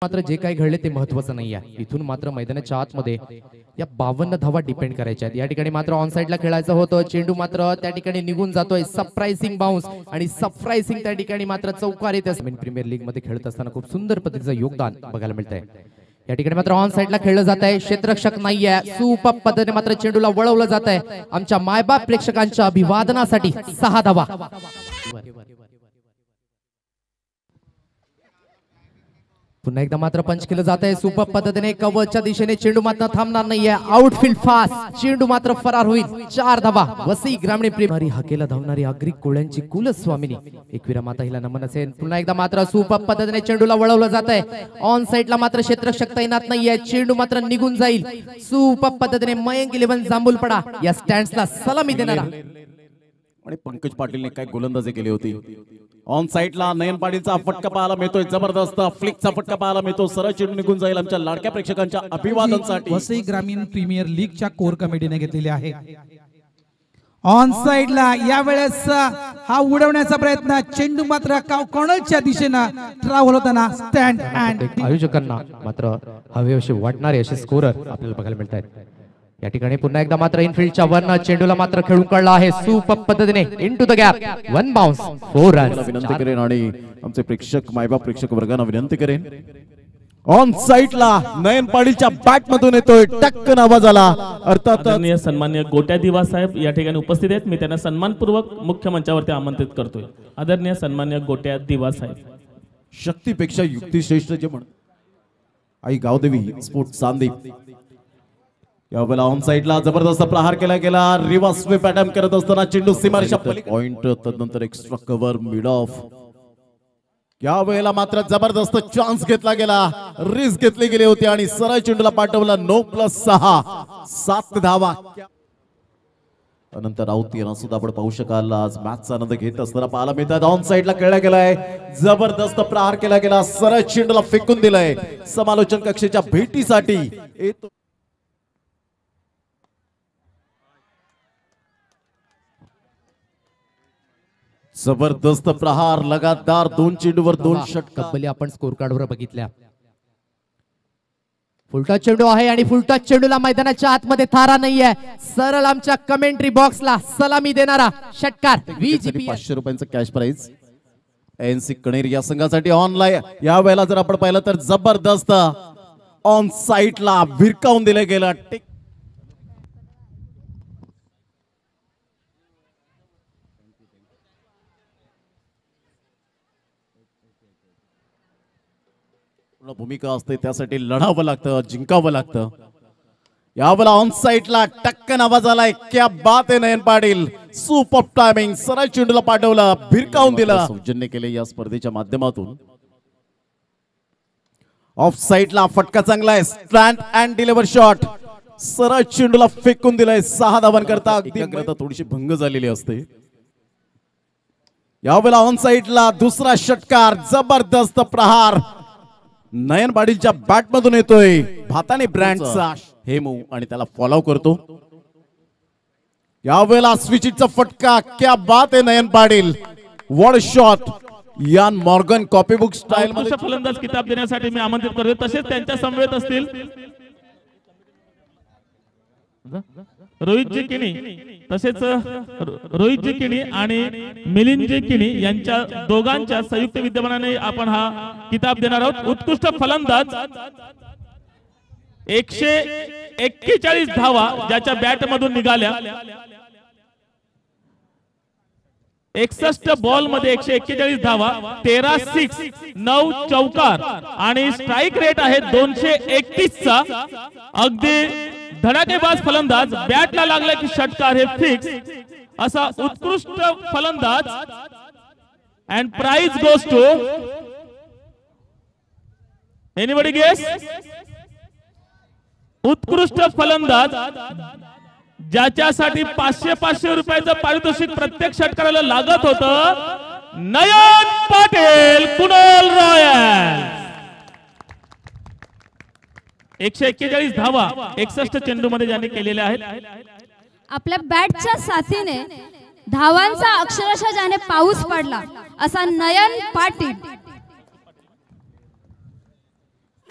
मात्र जे काही घडले ते महत्त्वाचं नाही आहे। इथून मात्र मैदानाच्या आतमध्ये या 52 धावा डिपेंड करायच्या आहेत। या ठिकाणी मात्र ऑन साइडला खेळायचं होतं, चेंडू मात्र त्या ठिकाणी निघून जातोय। सरप्राइजिंग बाउन्स आणि सरप्राइजिंग त्या ठिकाणी मात्र चौकार येते। प्रीमियर लीग मध्ये खेळत असताना खूप सुंदर पद्धतीचं योगदान बघायला मिळतंय। या ठिकाणी मात्र ऑन साइडला खेळलं जात आहे, क्षेत्ररक्षक नाहीये, सुपर पद्धतीने मात्र चेंडूला वळवलं जात आहे। आमच्या मायबाप प्रेक्षकांच्या अभिवादनासाठी 6 धावा। पुन्हा एकदा मात्र पंच केलं जात आहे, सुपर पद्धतीने कवचच्या दिशेने चेंडू मात्र थांबणार नाहीये। आउटफील्ड फास्ट, चेंडू मात्र फरार होईल। 4 धावा। वसई ग्रामीण प्रेमी हाकेला धावणारी आगरी कोळ्यांची कुलस्वामिनी एकविरा माता हिला नमन असेल। पुन्हा एकदा मात्र सुपर पद्धतीने चेंडूला वळवलं जात आहे। ऑन साइडला मात्र क्षेत्ररक्षक तैनात नाहीये, चेंडू मात्र निघून जाईल। सुपर पद्धतीने मयंक 11 जांभूलपडा या स्टँड्सला सलामी देणारा आणि पंकज पाटीलने काय गोलंदाजी केली होती। ऑन साइडला नयन पाटीलचा फटका पाहायला मिळतोय, जबरदस्त फ्लिकचा फटका पाहायला मिळतो। सरळ चेंडू निघून जाईल आमच्या लाडक्या प्रेक्षकांच्या अभिवादनासाठी। वसई ग्रामीण प्रीमियर लीगच्या कोर कमिटीने घेतलेले आहे। ऑन साइडला यावेळेस हा उडवण्याचा प्रयत्न, चेंडू मात्र कॉर्नरच्या दिशेने ट्रॅव्हल होताना स्टँड अँड आयोजकांना मात्र हवे असे वाटणारे असे स्कोरर आपल्याला बघायला मिळतात। या ठिकाणी पुन्हा एकदा मात्र इनफिल्डच्या वरनं चेंडूला मात्र खेळून काढला आहे सुपर पद्धतीने into the gap. 1 bounce 4 run. विनंती करेन आणि आमचे प्रेक्षक मायबाप प्रेक्षक वर्गांना विनंती करेन, ऑन साइडला नयन पाटीलच्या बॅट मधून येतोय टक्कन आवाज आला। अर्थात सन्माननीय गोट्या दिवा साहेब या ठिकाणी उपस्थित आहेत, मी त्यांना सन्मानपूर्वक मुख्य मंचावरती आमंत्रित करतोय। आदरणीय सन्माननीय गोट्या दिवा साहेब। शक्तीपेक्षा युक्ती श्रेष्ठ जे म्हण आई गावदेवी स्पोर्ट्स चांदीप यावेळेला ऑन साइडला जबरदस्त प्रहार केला गेला। रिव्हर्स स्वीप अटेम्प्ट करत असताना चेंडू सीमारेषा पॉइंट, तदनंतर एक्स्ट्रा कव्हर मिड ऑफ। यावेळेला मात्र जबरदस्त चान्स घेतला गेला, रिस्क घेतली गेली होती आणि सरळ चेंडूला पाठवला। 9+6 7 धावा। नंतर राऊत यांना सुद्धा आपण पाहू शकाल आज मॅचचा आनंद घेत असताना पाहायला मिळतात। ऑन साइडला खेळला गेलाय, जबरदस्त प्रहार केला गेला, सरळ चेंडूला फेकून दिलाय। समालोचन कक्षेच्या भेटीसाठी येतो जबरदस्त प्रहार, लगातार 2 चेंडूवर 2 षटकार। कब्बली आपण स्कोर कार्डवर बघितल्या। फुलटॉस चेंडू आहे आणि फुलटॉस चेंडूला मैदानाच्या आतमध्ये थारा नाहीये, सरळ आमच्या कमेंट्री बॉक्सला सलामी देणारा षटकार। 500 रुपयांचं कॅश प्राइज एनसी कणेरी या संघासाठी ऑनलाईन। या वेळेला जर आपण पाहिलं तर जबरदस्त ऑन साइडला भिरकावून दिलं गेलं। भूमिका असते, त्यासाठी लढावं लागतं, जिंकावं लागतं। यावेळेला ऑन साइडला टक्कन आवाज आलाय, क्या बात आहे नयन पाटील, सुपर टायमिंग, सरळ चेंडूला पाठवलं, भिरकावून दिलं। सौजन्य केले या स्पर्धेच्या माध्यमातून। ऑफ साइडला फटका चांगला आहे, स्टँड अँड डिलिव्हर शॉट, सरळ चेंडूला फेकून दिलाय। 6 धावांकरता एकाग्रता थोडीशी भंग झालेली असते। यावेळेला ऑन साइडला दुसरा षटकार, जबरदस्त प्रहार नयन पाटीलच्या बॅट मधून येतोय। भाताने ब्रँडचा हेमू आणि त्याला फॉलो करतो। यावेळेला स्विचिटचा फटका, क्या बात आहे नयन पाटील, व्हॉट शॉट। यान मॉर्गन कॉपीबुक स्टाईल मध्ये फलंदाज किताब देण्यासाठी मी आमंत्रित करतो। तसेच त्यांच्या समवेत असतील रोहितजी किणी, तसेच रोहितजी किणी आणि मिलिंदजी किणी यांच्या दोघांच्या संयुक्त विद्यमानाने आपण हा किताब देणार आहोत। उत्कृष्ट फलंदाज 141 धावा ज्याच्या बॅट मधून निघाल्या, 61 बॉल मध्ये 141 धावा, 13 सिक्स, 9 चौकार आणि स्ट्राइक रेट आहे 231 चा। अगदी धडाकेबाज फलंदाज, बॅटला लागला की षटकार हे फिक्स, असा उत्कृष्ट फलंदाज। And prize goes to anybody guess? उत्कृष्ट फलंदाज ज्याच्यासाठी 500 रुपयाचं पारितोषिक प्रत्येक षटकाराला लागत होतं, नयन पाटील कुणाल रॉयल। 141 धावा 61 चेंडू मध्ये ज्यांनी केलेल्या आहेत। आपल्या बॅटच्या साथीने धावांचा अक्षरशः ज्याने पाऊस पडला असा नयन पाटील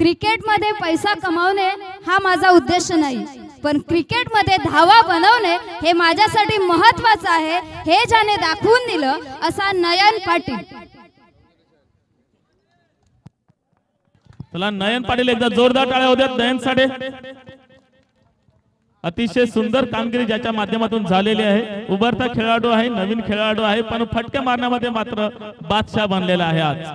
क्रिकेटमध्ये पैसा कमावणे हा माझा उद्देश नाही, पण क्रिकेटमध्ये धावा बनवणे हे माझ्यासाठी महत्त्वाचं आहे हे ज्याने दाखवून दिलं असा नयन पाटील. चला नयन पाटील एकदा जोरदार टाळ्या होत्या नयनसाठी. अतिशय सुंदर कामगिरी ज्याच्या माध्यमातून झालेली आहे. उभरता खेळाडू आहे, नवीन खेळाडू आहे, पण फटके मारण्यामध्ये मात्र बादशाह बनलेला आहे आज.